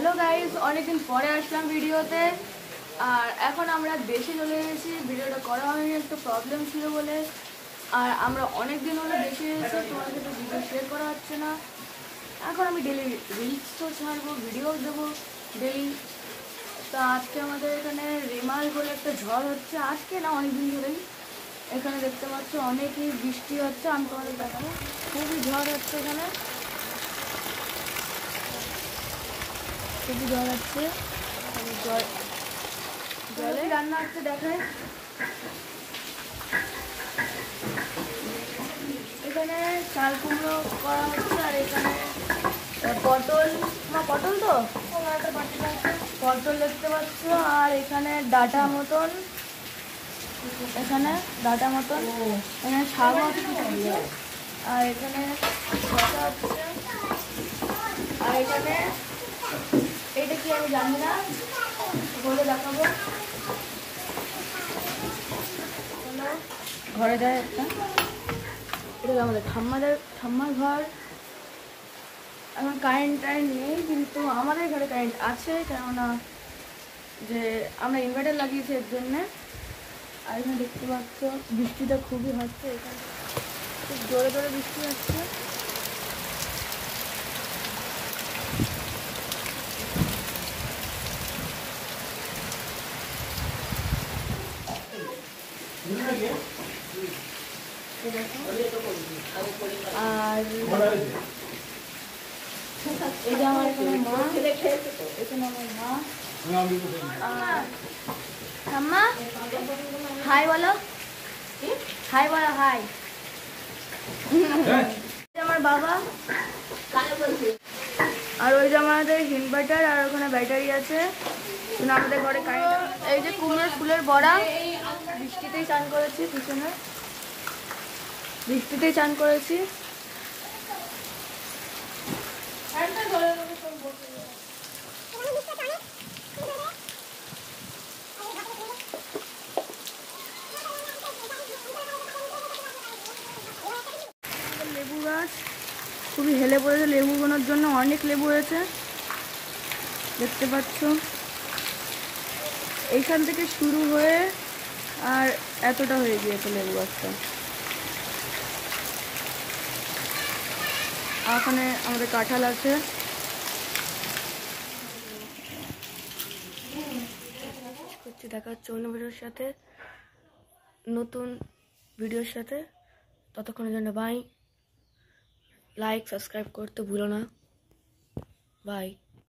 Hello guys, অনেকদিন পরে আসলাম ভিডিওতে। আর এখন আমরা দেশে চলে এসেছি। ভিডিওটা করা হয়নি, একটু প্রবলেম ছিল বলে। আর আমরা অনেক দিন হলো দেশে এসেছি, তোমাদের তো ভিডিও শেয়ার করা হচ্ছে না। এখন আমি ডেলি রিলস তো ছাড়বো, ভিডিও দেবো ডেলি। তা আজকে আমাদের এখানে রেমাল বলে একটা ঝড় হচ্ছে, আজকে না অনেকদিন ধরেই। এখানে দেখতে পাচ্ছ অনেকই বৃষ্টি হচ্ছে, আমি তোমাদের দেখাবো। খুবই ঝড় হচ্ছে এখানে, খুবই ঝড় হচ্ছে। জলে রান্না হচ্ছে দেখায়। এখানে চাল কুমড়ো করা হচ্ছে, আর এখানে পটল, পটল তো পটল দেখতে পাচ্ছ। আর এখানে ডাটা মতন, এখানে শাক হচ্ছে। আর এখানে শসা হচ্ছে। আর এখানে এটা কি আমি জানি না, বলে দেখাবো। ঘরে যায় একটা, এটা আমাদের ঠাম্মার ঘর। এখন কারেন্ট নেই, কিন্তু আমাদের ঘরে কারেন্ট আছে, কেননা যে আমরা ইনভার্টার লাগিয়েছি এর জন্যে। আর এখানে দেখতে পাচ্ছ বৃষ্টিটা খুবই হচ্ছে, এখানে খুব জোরে জোরে বৃষ্টি হচ্ছে। আর এই যে আমার এখানে মা, এখানে আমার মা। ঠাম্মা হাই বলো, হাই বলো, হাই। আমার বাবা। আর ওই যে আমাদের ইনভার্টার, আর ওখানে ব্যাটারি আছে। আমাদের ঘরে কারেন্ট। এই যে কুমড়োর ফুলের বড়া, বৃষ্টিতেই চান করেছি, পিছনে বৃষ্টিতেই চান করেছি। লেবু গাছ খুবই হেলে পড়েছে, লেবু বোনার জন্য অনেক লেবু হয়েছে দেখতে পাচ্ছ। এইখান থেকে শুরু হয়ে আর এতটা হয়ে গিয়েছে লেবু গাছটা। ওখানে আমাদের কাঁঠাল আছে। দেখা হচ্ছে অন্য ভিডিওর সাথে, নতুন ভিডিওর সাথে। ততক্ষণের জন্য বাই। লাইক সাবস্ক্রাইব করতে ভুলো না। বাই।